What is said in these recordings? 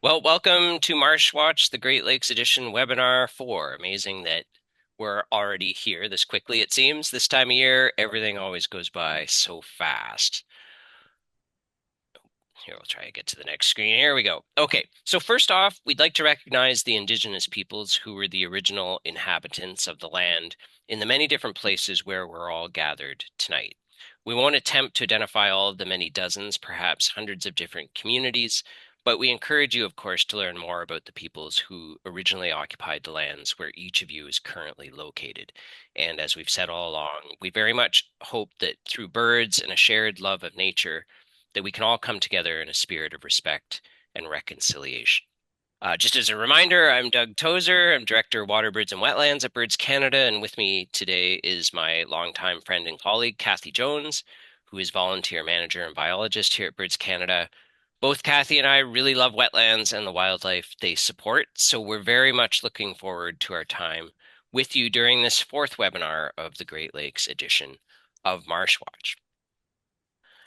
Well, welcome to MarshWatch, the Great Lakes Edition webinar 4. Amazing that we're already here this quickly, it seems. This time of year, everything always goes by so fast. Here, we'll try to get to the next screen. Here we go. Okay, so first off, we'd like to recognize the indigenous peoples who were the original inhabitants of the land in the many different places where we're all gathered tonight. We won't attempt to identify all of the many dozens, perhaps hundreds of different communities, but we encourage you, of course, to learn more about the peoples who originally occupied the lands where each of you is currently located. And as we've said all along, we very much hope that through birds and a shared love of nature, that we can all come together in a spirit of respect and reconciliation. Just as a reminder, I'm Doug Tozer. I'm Director of Water, Birds, and Wetlands at Birds Canada, and with me today is my longtime friend and colleague, Kathy Jones, who is volunteer manager and biologist here at Birds Canada. Both Kathy and I really love wetlands and the wildlife they support, so we're very much looking forward to our time with you during this fourth webinar of the Great Lakes edition of MarshWatch.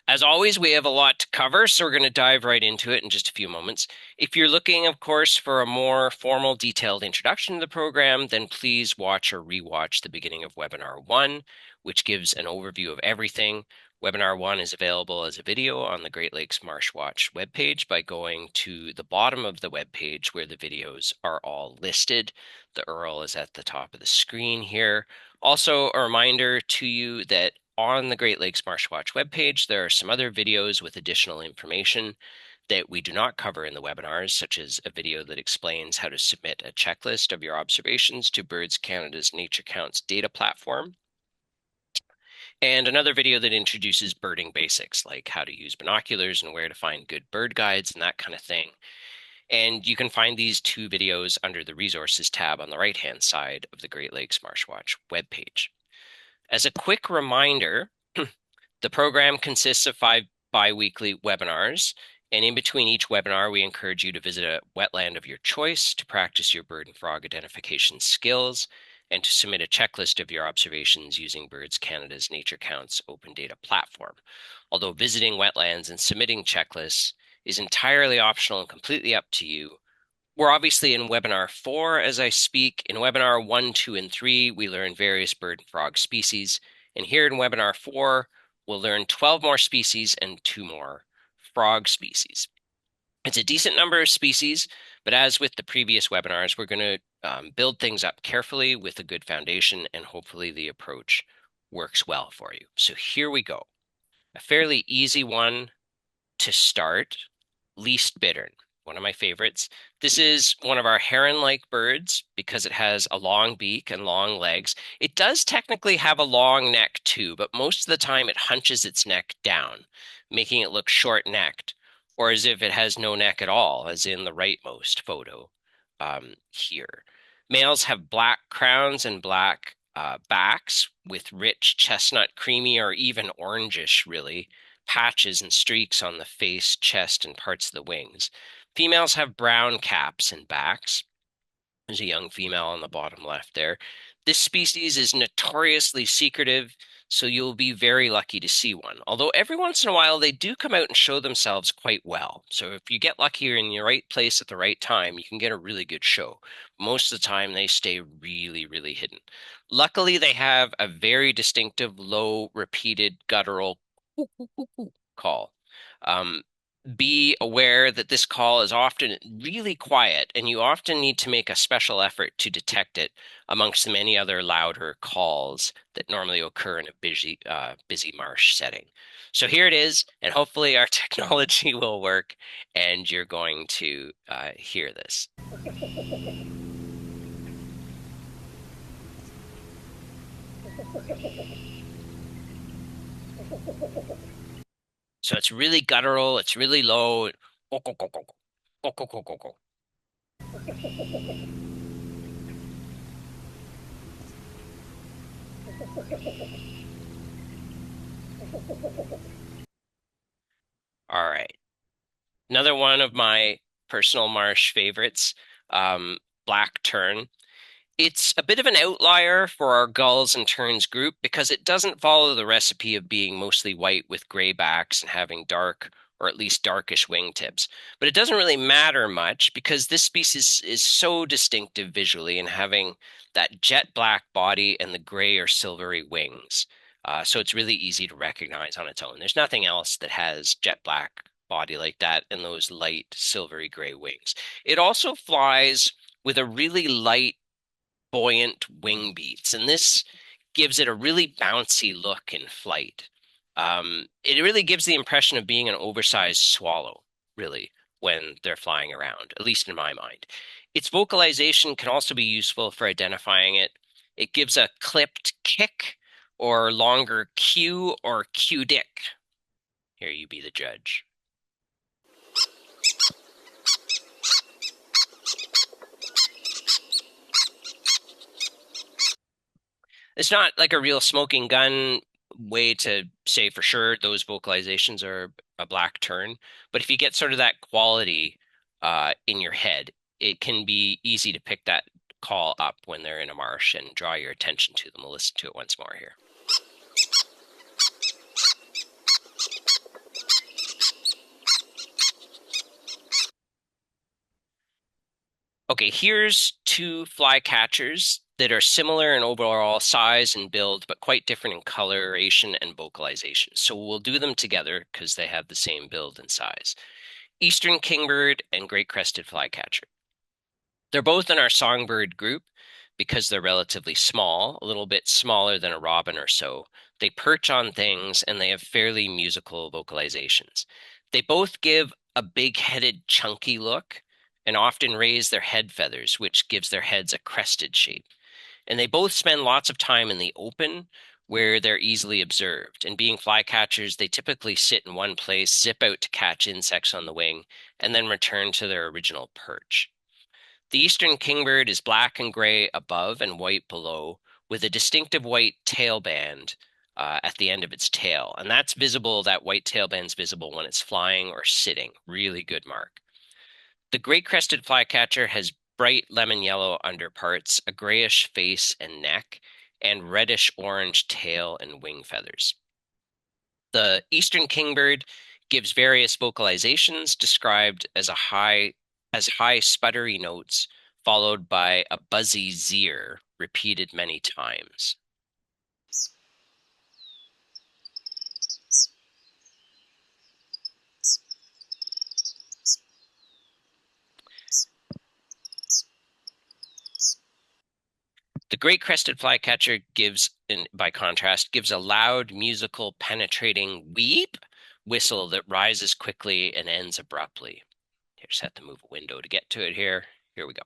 As always, we have a lot to cover, so we're going to dive right into it in just a few moments. If you're looking, of course, for a more formal, detailed introduction to the program, then please watch or rewatch the beginning of Webinar 1, which gives an overview of everything. Webinar 1 is available as a video on the Great Lakes MarshWatch webpage by going to the bottom of the webpage where the videos are all listed. The URL is at the top of the screen here. Also, a reminder to you that on the Great Lakes MarshWatch webpage, there are some other videos with additional information that we do not cover in the webinars, such as a video that explains how to submit a checklist of your observations to Birds Canada's Nature Counts data platform, and another video that introduces birding basics, like how to use binoculars and where to find good bird guides and that kind of thing. And you can find these two videos under the Resources tab on the right-hand side of the Great Lakes MarshWatch webpage. As a quick reminder, the program consists of 5 bi-weekly webinars, and in between each webinar, we encourage you to visit a wetland of your choice to practice your bird and frog identification skills and to submit a checklist of your observations using Birds Canada's Nature Counts open data platform. Although visiting wetlands and submitting checklists is entirely optional and completely up to you, we're obviously in webinar 4 as I speak. In webinar 1, 2, and 3, we learn various bird and frog species. And here in webinar 4, we'll learn 12 more species and 2 more frog species. It's a decent number of species, but as with the previous webinars, we're going to build things up carefully with a good foundation, and hopefully the approach works well for you. So here we go. A fairly easy one to start, least bittern, one of my favorites. This is one of our heron-like birds because it has a long beak and long legs. It does technically have a long neck too, but most of the time it hunches its neck down, making it look short-necked, or as if it has no neck at all, as in the rightmost photo here. Males have black crowns and black backs with rich chestnut, creamy, or even orangish, really, patches and streaks on the face, chest, and parts of the wings. Females have brown caps and backs. There's a young female on the bottom left there. This species is notoriously secretive, so you'll be very lucky to see one. Although every once in a while they do come out and show themselves quite well. So if you get lucky or in the right place at the right time, you can get a really good show. Most of the time they stay really, really hidden. Luckily, they have a very distinctive, low, repeated guttural call. Be aware that this call is often really quiet, and you often need to make a special effort to detect it amongst the many other louder calls that normally occur in a busy marsh setting. So here it is, and hopefully our technology will work, and you're going to hear this. So it's really guttural, it's really low. All right. Another one of my personal marsh favorites, black tern. It's a bit of an outlier for our gulls and terns group because it doesn't follow the recipe of being mostly white with gray backs and having dark or at least darkish wingtips. But it doesn't really matter much because this species is so distinctive visually in having that jet black body and the gray or silvery wings. So it's really easy to recognize on its own. There's nothing else that has jet black body like that and those light silvery gray wings. It also flies with a really light, buoyant wing beats, and this gives it a really bouncy look in flight. It really gives the impression of being an oversized swallow, really, when they're flying around, at least in my mind. Its vocalization can also be useful for identifying it. It gives a clipped kick or longer Q or Q dick. Here, you be the judge. It's not like a real smoking gun way to say for sure those vocalizations are a black tern, but if you get sort of that quality in your head, it can be easy to pick that call up when they're in a marsh and draw your attention to them. We'll listen to it once more here. Okay, here's two flycatchers that are similar in overall size and build, but quite different in coloration and vocalization. So we'll do them together because they have the same build and size. Eastern Kingbird and Great Crested Flycatcher. They're both in our songbird group because they're relatively small, a little bit smaller than a robin or so. They perch on things and they have fairly musical vocalizations. They both give a big-headed, chunky look and often raise their head feathers, which gives their heads a crested shape. And they both spend lots of time in the open where they're easily observed. And being flycatchers, they typically sit in one place, zip out to catch insects on the wing, and then return to their original perch. The eastern kingbird is black and gray above and white below, with a distinctive white tail band at the end of its tail. And that's visible, that white tail band's visible when it's flying or sitting. Really good mark. The great crested flycatcher has bright lemon yellow underparts, a grayish face and neck, and reddish orange tail and wing feathers. The eastern kingbird gives various vocalizations described as high sputtery notes followed by a buzzy zeer repeated many times. The great crested flycatcher by contrast, gives a loud, musical, penetrating weep whistle that rises quickly and ends abruptly. Here, just have to move a window to get to it here. Here we go.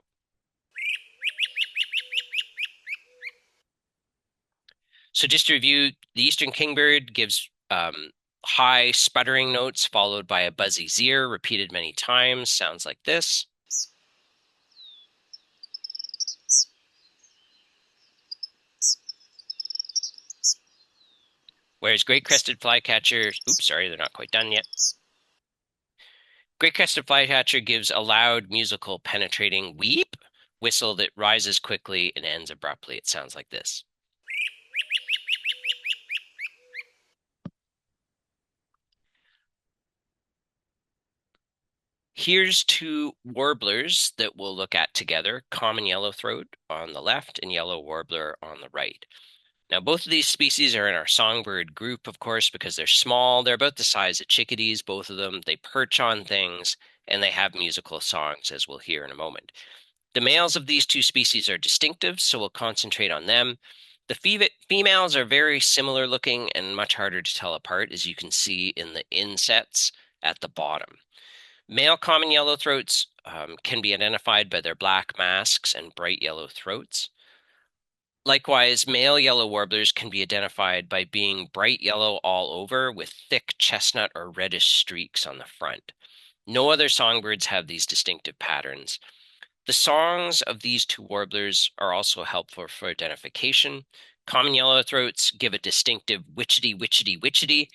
So just to review, the eastern kingbird gives high sputtering notes followed by a buzzy zeer repeated many times. Sounds like this. Whereas great crested flycatcher, oops, sorry, they're not quite done yet. Great crested flycatcher gives a loud, musical, penetrating weep whistle that rises quickly and ends abruptly. It sounds like this. Here's two warblers that we'll look at together, common yellowthroat on the left and yellow warbler on the right. Now, both of these species are in our songbird group, of course, because they're small. They're about the size of chickadees, both of them. They perch on things, and they have musical songs, as we'll hear in a moment. The males of these two species are distinctive, so we'll concentrate on them. The females are very similar looking and much harder to tell apart, as you can see in the insets at the bottom. Male common yellowthroats can be identified by their black masks and bright yellow throats. Likewise, male yellow warblers can be identified by being bright yellow all over with thick chestnut or reddish streaks on the front. No other songbirds have these distinctive patterns. The songs of these two warblers are also helpful for identification. Common yellowthroats give a distinctive witchety, witchety, witchety.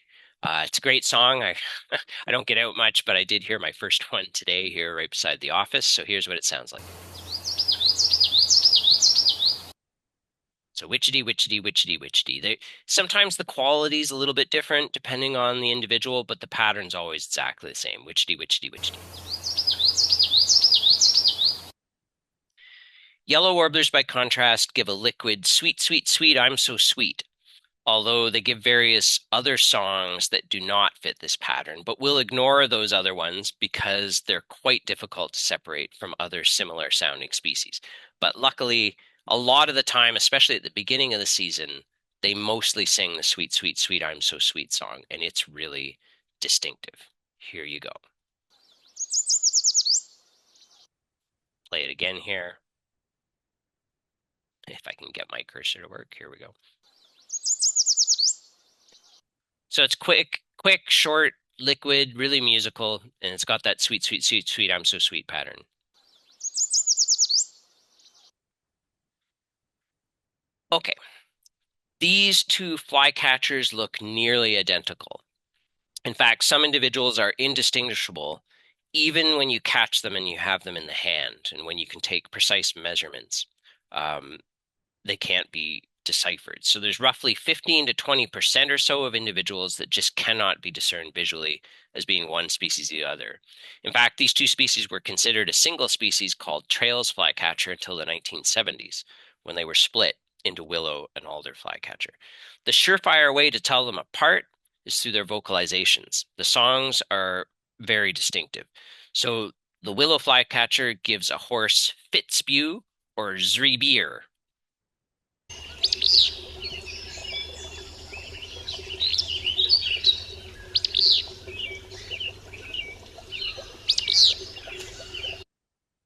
It's a great song. I don't get out much, but I did hear my first one today here right beside the office. So here's what it sounds like. So witchetty, witchetty, witchetty, witchetty. Sometimes the quality is a little bit different depending on the individual, but the pattern's always exactly the same. Witchetty, witchetty, witchetty. Yellow warblers, by contrast, give a liquid, sweet, sweet, sweet, I'm so sweet. Although they give various other songs that do not fit this pattern, but we'll ignore those other ones because they're quite difficult to separate from other similar sounding species. But luckily, a lot of the time, especially at the beginning of the season, they mostly sing the sweet, sweet, sweet, I'm so sweet song, and it's really distinctive. Here you go. Play it again here. If I can get my cursor to work, here we go. So it's quick, short, liquid, really musical, and it's got that sweet, sweet, sweet, sweet, I'm so sweet pattern. Okay, these two flycatchers look nearly identical. In fact, some individuals are indistinguishable even when you catch them and you have them in the hand, and when you can take precise measurements. They can't be deciphered. So there's roughly 15 to 20% or so of individuals that just cannot be discerned visually as being one species or the other. In fact, these two species were considered a single species called Trails Flycatcher until the 1970s, when they were split into Willow and Alder Flycatcher. The surefire way to tell them apart is through their vocalizations. The songs are very distinctive. So the Willow Flycatcher gives a hoarse Fitzbew or Zreebeer.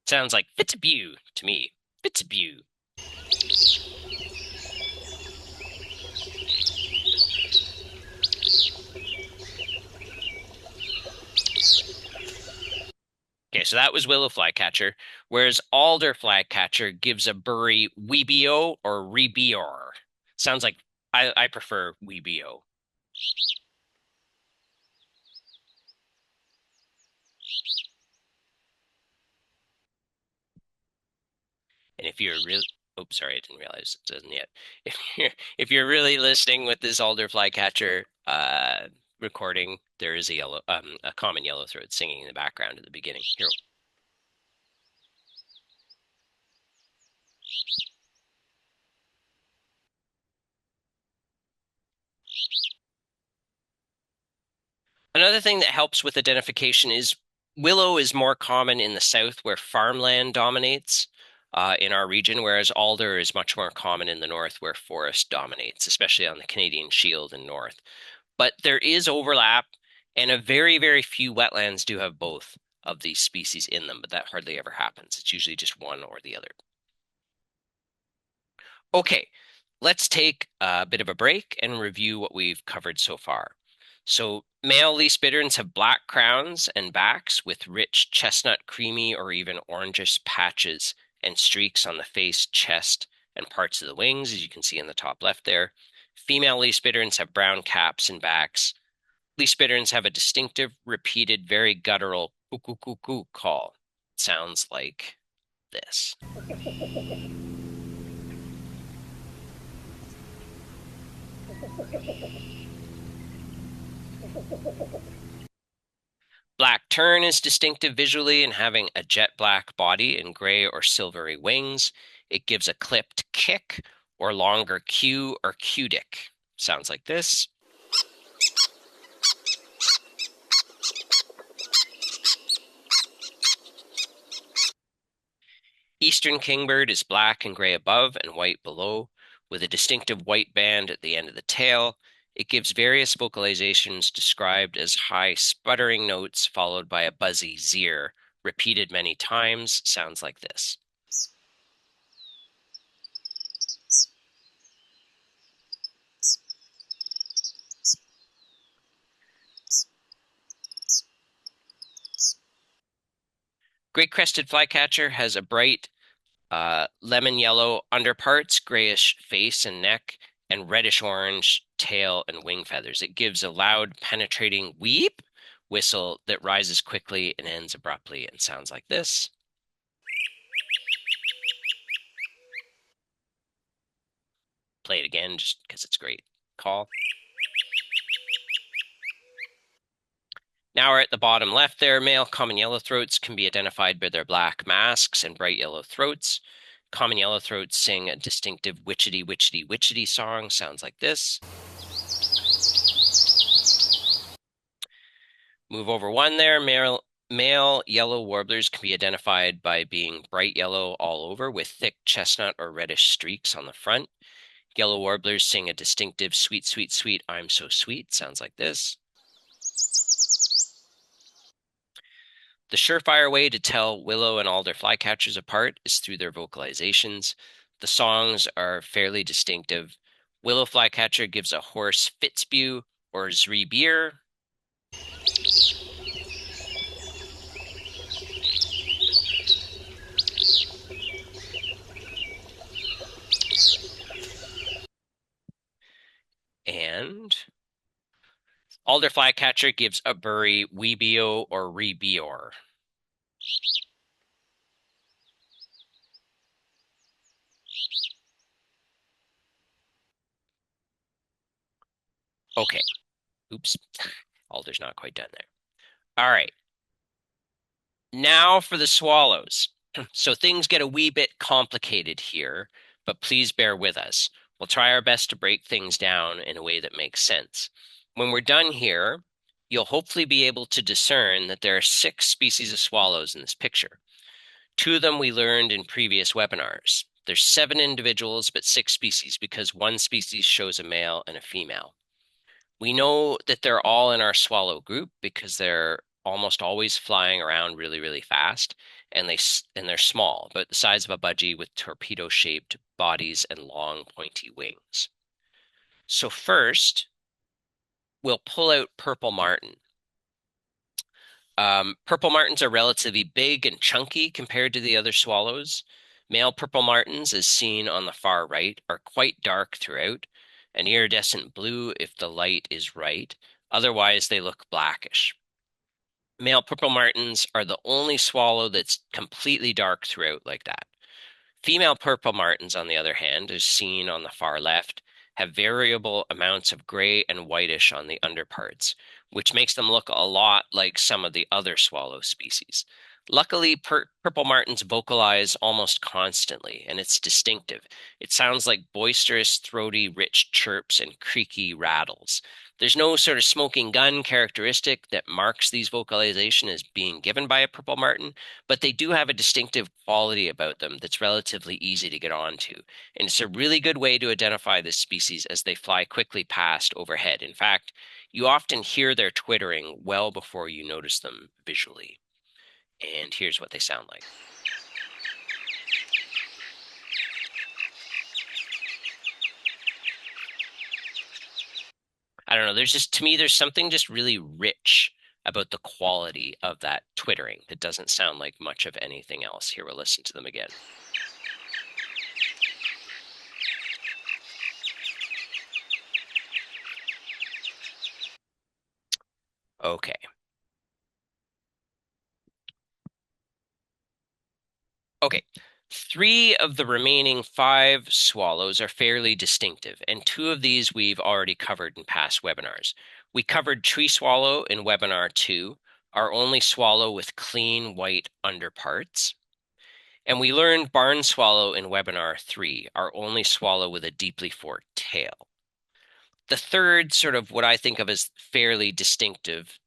Sounds like Fitzbew to me. Fitzbew. Okay, so that was Willow Flycatcher, whereas Alder Flycatcher gives a burry Weebio or Rebeor. Sounds like I prefer Weebio. And if you're really, oh, sorry, I didn't realize it doesn't yet. If you're really listening with this Alder Flycatcher recording, there is a common yellowthroat singing in the background at the beginning. Here. Another thing that helps with identification is willow is more common in the south where farmland dominates in our region, whereas alder is much more common in the north where forest dominates, especially on the Canadian Shield and north. But there is overlap, and a very, very few wetlands do have both of these species in them, but that hardly ever happens. It's usually just one or the other. Okay, let's take a bit of a break and review what we've covered so far. So male least bitterns have black crowns and backs with rich chestnut, creamy, or even orangish patches and streaks on the face, chest, and parts of the wings, as you can see in the top left there. Female least bitterns have brown caps and backs. Least bitterns have a distinctive, repeated, very guttural coo-coo-coo-coo call. It sounds like this. Black tern is distinctive visually in having a jet black body and gray or silvery wings. It gives a clipped kick or longer cue or cudic. Sounds like this. Eastern kingbird is black and gray above and white below, with a distinctive white band at the end of the tail. It gives various vocalizations described as high sputtering notes followed by a buzzy zeer, repeated many times. Sounds like this. Great crested flycatcher has a bright lemon yellow underparts, grayish face and neck, and reddish orange tail and wing feathers. It gives a loud, penetrating weep whistle that rises quickly and ends abruptly and sounds like this. play it again just because it's great. Call. Now we're at the bottom left there. Male common yellowthroats can be identified by their black masks and bright yellow throats. Common yellowthroats sing a distinctive witchety, witchety, witchety song. Sounds like this. Move over one there. Male yellow warblers can be identified by being bright yellow all over with thick chestnut or reddish streaks on the front. Yellow warblers sing a distinctive sweet, sweet, sweet, I'm so sweet. Sounds like this. The surefire way to tell willow and alder flycatchers apart is through their vocalizations. The songs are fairly distinctive. Willow flycatcher gives a hoarse fitzbew or zreebier. And alder flycatcher gives a burry weebio or rebior. Okay. Oops. Alder's not quite done there. All right. Now for the swallows. So things get a wee bit complicated here, but please bear with us. We'll try our best to break things down in a way that makes sense. When we're done here, you'll hopefully be able to discern that there are 6 species of swallows in this picture. 2 of them we learned in previous webinars. There's 7 individuals, but 6 species because 1 species shows a male and a female. We know that they're all in our swallow group because they're almost always flying around really, really fast, and they're small, about the size of a budgie with torpedo-shaped bodies and long, pointy wings. So first, we'll pull out purple martin. Purple martins are relatively big and chunky compared to the other swallows. Male purple martins, as seen on the far right, are quite dark throughout, an iridescent blue if the light is right. Otherwise, they look blackish. Male purple martins are the only swallow that's completely dark throughout like that. Female purple martins, on the other hand, as seen on the far left, have variable amounts of gray and whitish on the underparts, which makes them look a lot like some of the other swallow species. Luckily, purple martins vocalize almost constantly, and it's distinctive. It sounds like boisterous, throaty, rich chirps and creaky rattles. There's no sort of smoking gun characteristic that marks these vocalizations as being given by a purple martin, but they do have a distinctive quality about them that's relatively easy to get onto. And it's a really good way to identify this species as they fly quickly past overhead. In fact, you often hear their twittering well before you notice them visually. And here's what they sound like. I don't know, there's just, to me, there's something just really rich about the quality of that twittering that doesn't sound like much of anything else. Here, we'll listen to them again. Okay. Okay. 3 of the remaining 5 swallows are fairly distinctive, and 2 of these we've already covered in past webinars. We covered tree swallow in webinar 2, our only swallow with clean white underparts. And we learned barn swallow in webinar 3, our only swallow with a deeply forked tail. The third, sort of what I think of as fairly distinctive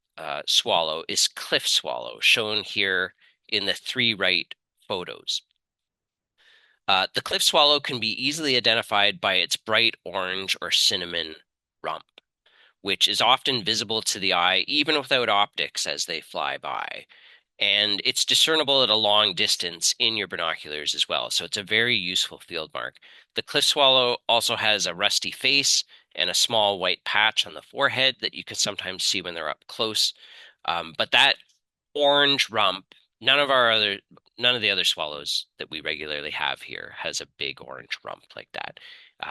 swallow, is cliff swallow, shown here in the 3 right photos. The cliff swallow can be easily identified by its bright orange or cinnamon rump, which is often visible to the eye even without optics as they fly by. And it's discernible at a long distance in your binoculars as well. So it's a very useful field mark. The cliff swallow also has a rusty face and a small white patch on the forehead that you can sometimes see when they're up close. But that orange rump, none of the other swallows that we regularly have here has a big orange rump like that.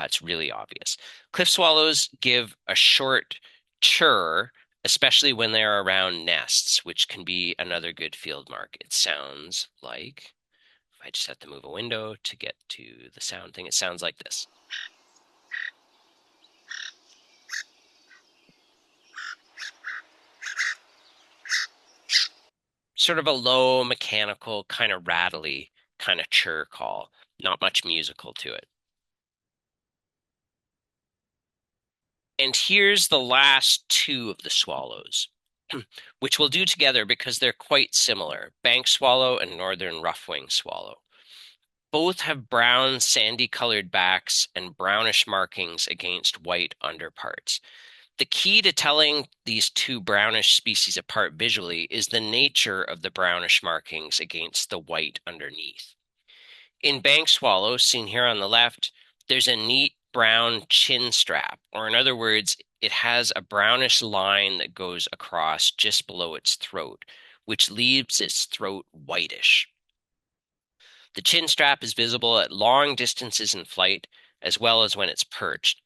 It's really obvious. Cliff swallows give a short chirr, especially when they're around nests, which can be another good field mark. It sounds like, if I just have to move a window to get to the sound thing, it sounds like this. sort of a low, mechanical, kind of rattly, kind of chirr call. Not much musical to it. And here's the last two of the swallows, which we'll do together because they're quite similar. Bank swallow and northern rough-winged swallow. Both have brown, sandy-colored backs and brownish markings against white underparts. The key to telling these two brownish species apart visually is the nature of the brownish markings against the white underneath. In bank swallow, seen here on the left, there's a neat brown chin strap, or in other words, it has a brownish line that goes across just below its throat, which leaves its throat whitish. The chin strap is visible at long distances in flight, as well as when it's perched.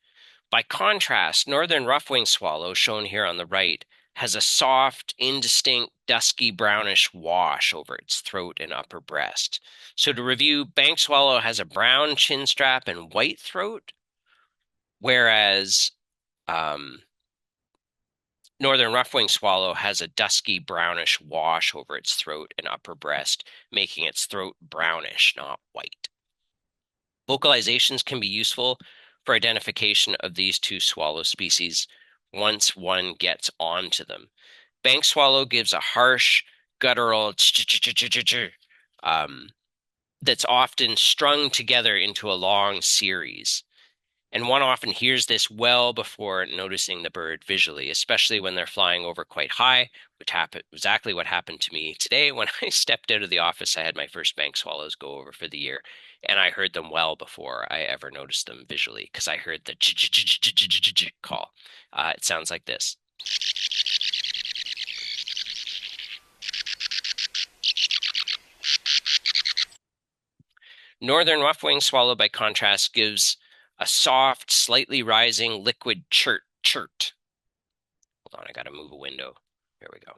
By contrast, northern rough-winged swallow, shown here on the right, has a soft, indistinct, dusky brownish wash over its throat and upper breast. So to review, bank swallow has a brown chin strap and white throat, whereas northern rough-winged swallow has a dusky brownish wash over its throat and upper breast, making its throat brownish, not white. Vocalizations can be useful for identification of these two swallow species once one gets onto them. Bank swallow gives a harsh, guttural that's often strung together into a long series. And one often hears this well before noticing the bird visually, especially when they're flying over quite high, which happened exactly what happened to me today when I stepped out of the office. I had my first bank swallows go over for the year, and I heard them well before I ever noticed them visually because I heard the call. It sounds like this. Northern rough-winged swallow, by contrast, gives a soft, slightly rising liquid chirp. Hold on, I gotta move a window. Here we go.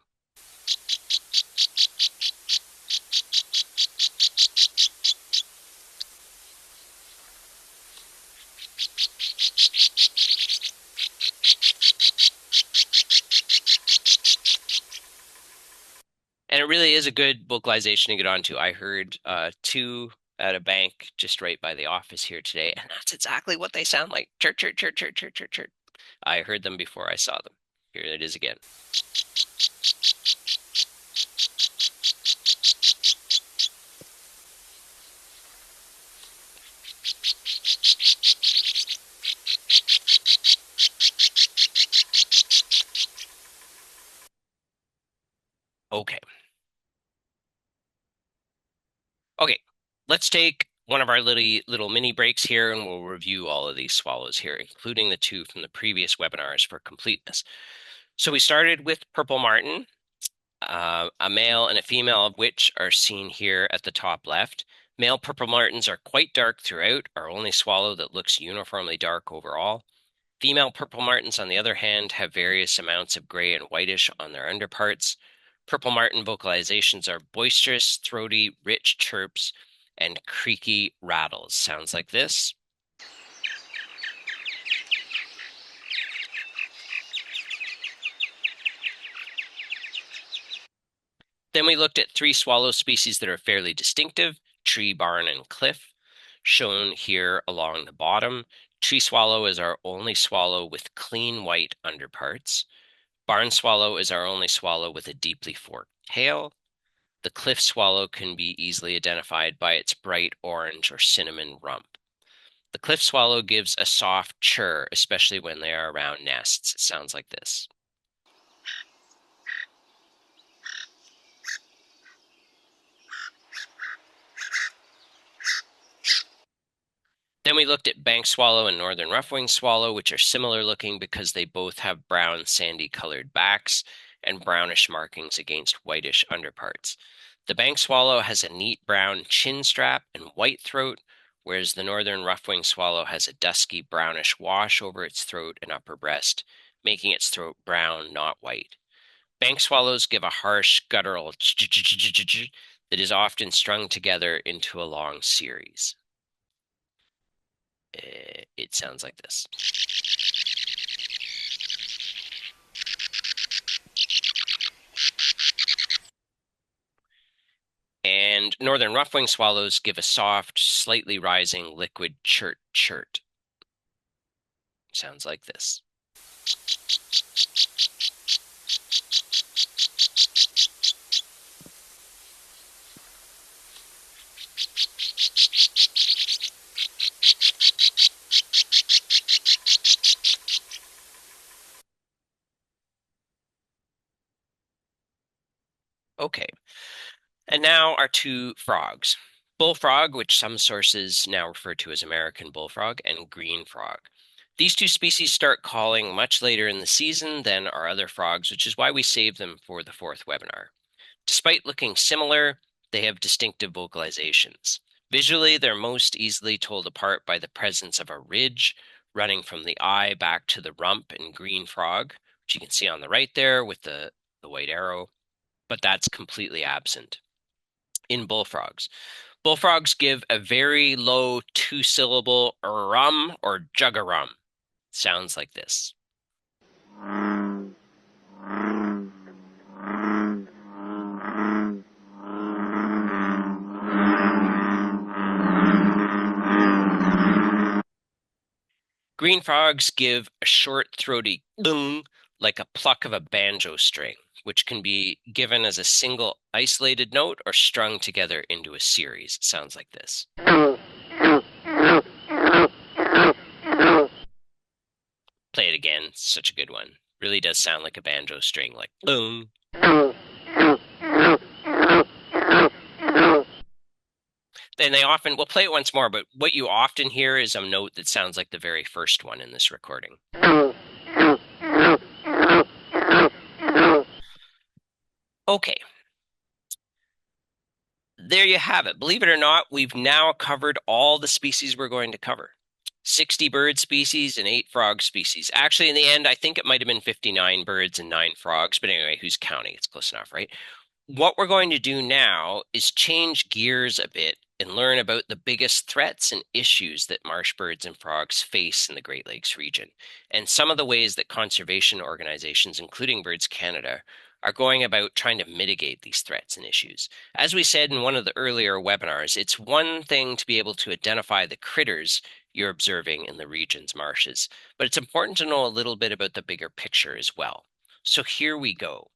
And it really is a good vocalization to get onto. I heard two at a bank just right by the office here today, and that's exactly what they sound like. Chirp, chirp, chirp, chirp, chirp, chirp, chirp. I heard them before I saw them. Here it is again. Okay. Okay, let's take one of our little mini breaks here, and we'll review all of these swallows here, including the two from the previous webinars for completeness. So we started with purple martin, a male and a female of which are seen here at the top left. Male purple martins are quite dark throughout, our only swallow that looks uniformly dark overall. Female purple martins, on the other hand, have various amounts of gray and whitish on their underparts. Purple martin vocalizations are boisterous, throaty, rich chirps, and creaky rattles. Sounds like this. Then we looked at three swallow species that are fairly distinctive: tree, barn, and cliff, shown here along the bottom. Tree swallow is our only swallow with clean white underparts. Barn swallow is our only swallow with a deeply forked tail. The cliff swallow can be easily identified by its bright orange or cinnamon rump. The cliff swallow gives a soft chirr, especially when they are around nests. It sounds like this. Then we looked at bank swallow and northern rough-winged swallow, which are similar looking because they both have brown sandy colored backs and brownish markings against whitish underparts. The bank swallow has a neat brown chin strap and white throat, whereas the northern rough-winged swallow has a dusky brownish wash over its throat and upper breast, making its throat brown, not white. Bank swallows give a harsh guttural that is often strung together into a long series. It sounds like this. And northern rough-winged swallows give a soft, slightly rising liquid chirp chirp. Sounds like this. Okay, and now our two frogs. Bullfrog, which some sources now refer to as American bullfrog, and green frog. These two species start calling much later in the season than our other frogs, which is why we saved them for the fourth webinar. Despite looking similar, they have distinctive vocalizations. Visually, they're most easily told apart by the presence of a ridge running from the eye back to the rump in green frog, which you can see on the right there with the white arrow, but that's completely absent in bullfrogs. Bullfrogs give a very low two-syllable rum or juggarum. Sounds like this. Green frogs give a short, throaty boom, like a pluck of a banjo string, which can be given as a single isolated note or strung together into a series. It sounds like this. Play it again. It's such a good one. Really does sound like a banjo string, like boom. And they often, we'll play it once more, but what you often hear is a note that sounds like the very first one in this recording. Okay. There you have it. Believe it or not, we've now covered all the species we're going to cover. 60 bird species and 8 frog species. Actually, in the end, I think it might have been 59 birds and 9 frogs, but anyway, who's counting? It's close enough, right? What we're going to do now is change gears a bit and learn about the biggest threats and issues that marsh birds and frogs face in the Great Lakes region, and some of the ways that conservation organizations, including Birds Canada, are going about trying to mitigate these threats and issues. As we said in one of the earlier webinars, it's one thing to be able to identify the critters you're observing in the region's marshes, but it's important to know a little bit about the bigger picture as well. So here we go.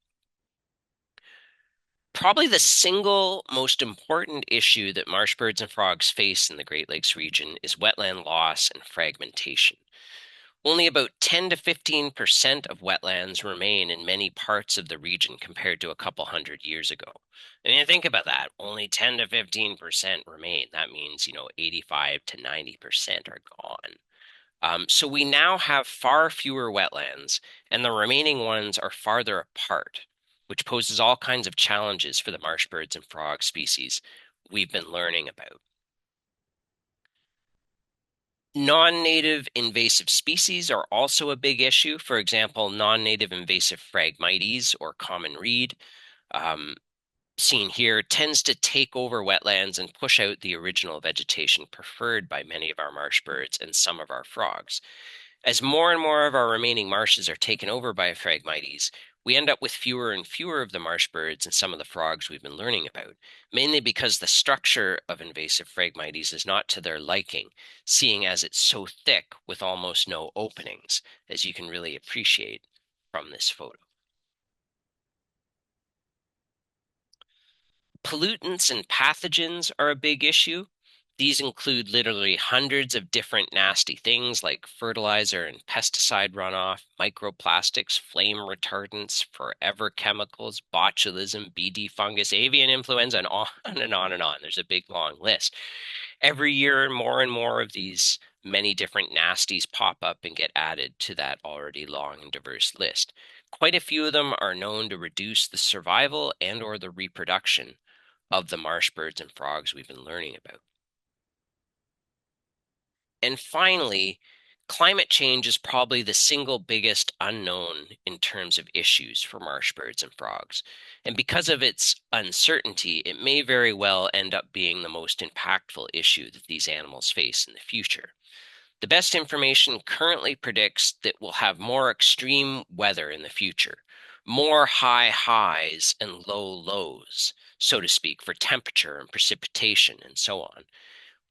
Probably the single most important issue that marsh birds and frogs face in the Great Lakes region is wetland loss and fragmentation. Only about 10 to 15% of wetlands remain in many parts of the region compared to a couple hundred years ago. I mean, think about that. Only 10 to 15% remain. That means, 85 to 90% are gone. So we now have far fewer wetlands, and the remaining ones are farther apart, which poses all kinds of challenges for the marsh birds and frog species we've been learning about. Non-native invasive species are also a big issue. For example, non-native invasive Phragmites or common reed, seen here, tends to take over wetlands and push out the original vegetation preferred by many of our marsh birds and some of our frogs. As more and more of our remaining marshes are taken over by Phragmites, we end up with fewer and fewer of the marsh birds and some of the frogs we've been learning about, mainly because the structure of invasive Phragmites is not to their liking, seeing as it's so thick with almost no openings, as you can really appreciate from this photo. Pollutants and pathogens are a big issue. These include literally hundreds of different nasty things like fertilizer and pesticide runoff, microplastics, flame retardants, forever chemicals, botulism, BD fungus, avian influenza, and on and on and on. There's a big long list. Every year, more and more of these many different nasties pop up and get added to that already long and diverse list. Quite a few of them are known to reduce the survival and or the reproduction of the marsh birds and frogs we've been learning about. And finally, climate change is probably the single biggest unknown in terms of issues for marsh birds and frogs. And because of its uncertainty, it may very well end up being the most impactful issue that these animals face in the future. The best information currently predicts that we'll have more extreme weather in the future, more high highs and low lows, so to speak, for temperature and precipitation and so on.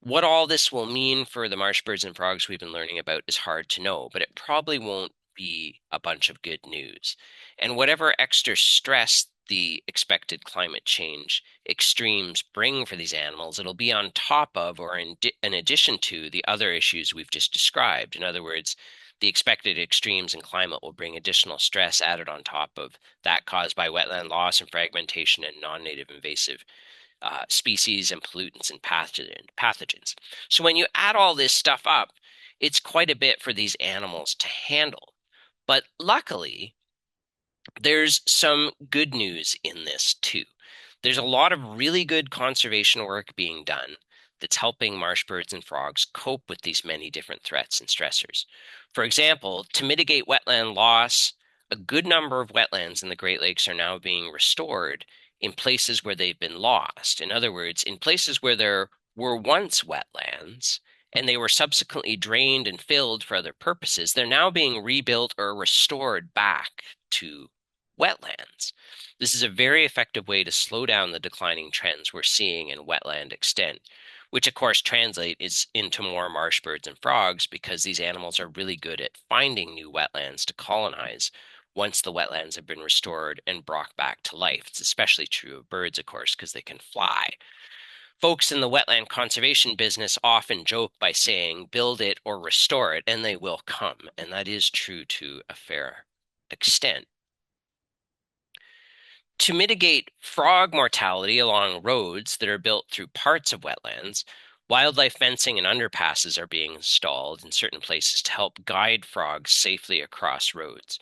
What all this will mean for the marsh birds and frogs we've been learning about is hard to know, but it probably won't be a bunch of good news. And whatever extra stress the expected climate change extremes bring for these animals, it'll be on top of or in addition to the other issues we've just described. In other words, the expected extremes in climate will bring additional stress added on top of that caused by wetland loss and fragmentation and non-native invasive species and pollutants and pathogens. So when you add all this stuff up, it's quite a bit for these animals to handle. But luckily, there's some good news in this too. There's a lot of really good conservation work being done that's helping marsh birds and frogs cope with these many different threats and stressors. For example, to mitigate wetland loss, a good number of wetlands in the Great Lakes are now being restored in places where they've been lost. In other words, in places where there were once wetlands and they were subsequently drained and filled for other purposes, they're now being rebuilt or restored back to wetlands. This is a very effective way to slow down the declining trends we're seeing in wetland extent, which of course translates into more marsh birds and frogs because these animals are really good at finding new wetlands to colonize once the wetlands have been restored and brought back to life. It's especially true of birds, of course, because they can fly. Folks in the wetland conservation business often joke by saying, build it or restore it, and they will come. And that is true to a fair extent. To mitigate frog mortality along roads that are built through parts of wetlands, wildlife fencing and underpasses are being installed in certain places to help guide frogs safely across roads.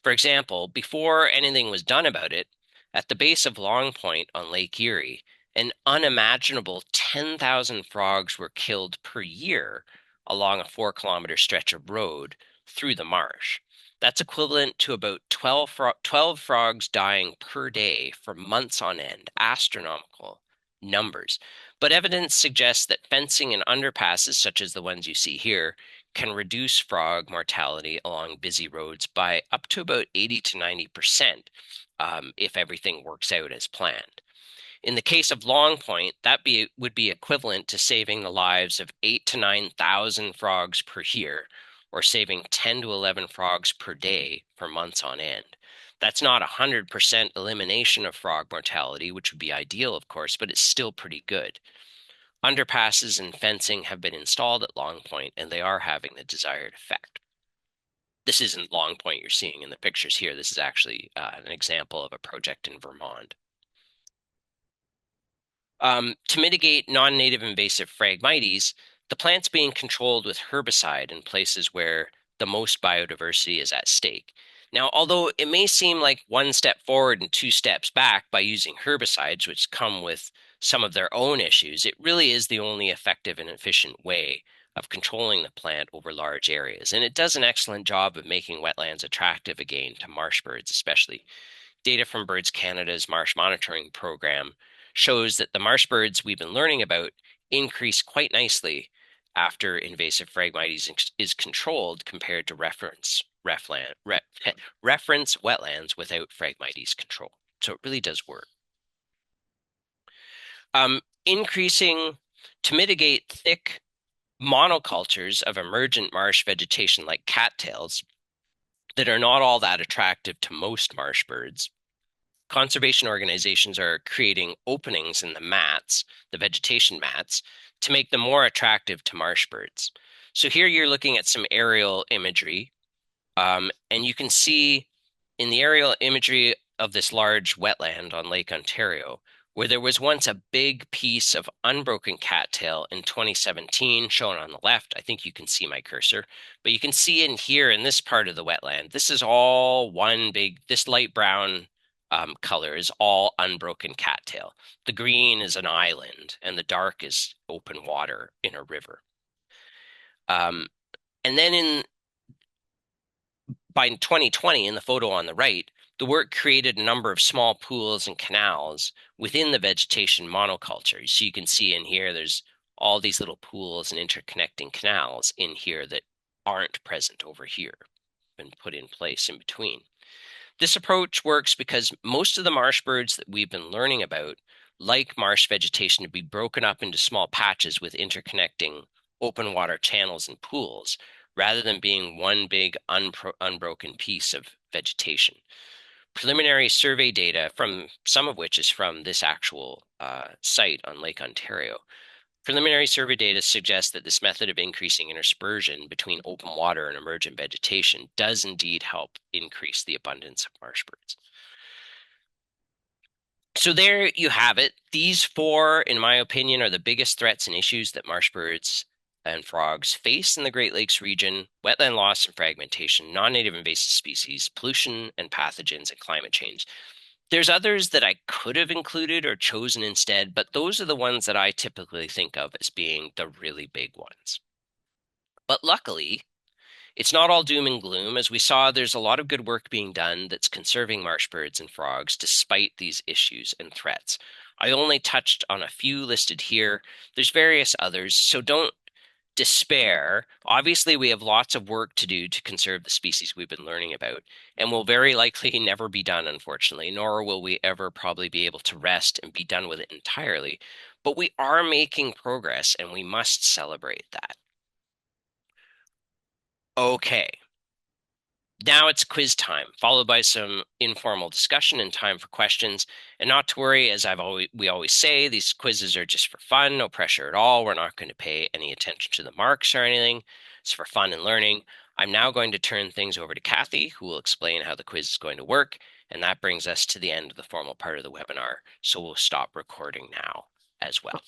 For example, before anything was done about it, at the base of Long Point on Lake Erie, an unimaginable 10,000 frogs were killed per year along a 4-kilometer stretch of road through the marsh. That's equivalent to about 12 frogs dying per day for months on end, astronomical numbers. But evidence suggests that fencing and underpasses, such as the ones you see here, can reduce frog mortality along busy roads by up to about 80 to 90% if everything works out as planned. In the case of Long Point, that would be equivalent to saving the lives of 8,000 to 9,000 frogs per year, or saving 10 to 11 frogs per day for months on end. That's not 100% elimination of frog mortality, which would be ideal, of course, but it's still pretty good. Underpasses and fencing have been installed at Long Point, and they are having the desired effect. This isn't Long Point you're seeing in the pictures here. This is actually an example of a project in Vermont. To mitigate non-native invasive Phragmites, the plant's being controlled with herbicide in places where the most biodiversity is at stake. Now, although it may seem like one step forward and 2 steps back by using herbicides, which come with some of their own issues, it really is the only effective and efficient way of controlling the plant over large areas. And it does an excellent job of making wetlands attractive again to marsh birds, especially. Data from Birds Canada's marsh monitoring program shows that the marsh birds we've been learning about increase quite nicely after invasive Phragmites is controlled compared to reference wetlands without Phragmites control. So it really does work. Increasing to mitigate thick monocultures of emergent marsh vegetation like cattails that are not all that attractive to most marsh birds. Conservation organizations are creating openings in the mats, the vegetation mats, to make them more attractive to marsh birds. So here you're looking at some aerial imagery, and you can see in the aerial imagery of this large wetland on Lake Ontario, where there was once a big piece of unbroken cattail in 2017, shown on the left. I think you can see my cursor, but you can see in here in this part of the wetland, this is all one big, this light brown color is all unbroken cattail. The green is an island, and the dark is open water in a river. And then by 2020, in the photo on the right, the work created a number of small pools and canals within the vegetation monoculture. So you can see in here, there's all these little pools and interconnecting canals in here that aren't present over here, been put in place in between. This approach works because most of the marsh birds that we've been learning about like marsh vegetation to be broken up into small patches with interconnecting open water channels and pools, rather than being one big unbroken piece of vegetation. Preliminary survey data, from some of which is from this actual site on Lake Ontario. Preliminary survey data suggests that this method of increasing interspersion between open water and emergent vegetation does indeed help increase the abundance of marsh birds. So there you have it. These four, in my opinion, are the biggest threats and issues that marsh birds and frogs face in the Great Lakes region: wetland loss and fragmentation, non-native invasive species, pollution and pathogens, and climate change. There's others that I could have included or chosen instead, but those are the ones that I typically think of as being the really big ones. But luckily, it's not all doom and gloom. As we saw, there's a lot of good work being done that's conserving marsh birds and frogs despite these issues and threats. I only touched on a few listed here. There's various others, so don't despair. Obviously, we have lots of work to do to conserve the species we've been learning about, and will very likely never be done, unfortunately, nor will we ever probably be able to rest and be done with it entirely. But we are making progress, and we must celebrate that. Okay. Now it's quiz time, followed by some informal discussion and time for questions. And not to worry, as we always say, these quizzes are just for fun, no pressure at all. We're not going to pay any attention to the marks or anything. It's for fun and learning. I'm now going to turn things over to Kathy, who will explain how the quiz is going to work. And that brings us to the end of the formal part of the webinar. So we'll stop recording now as well.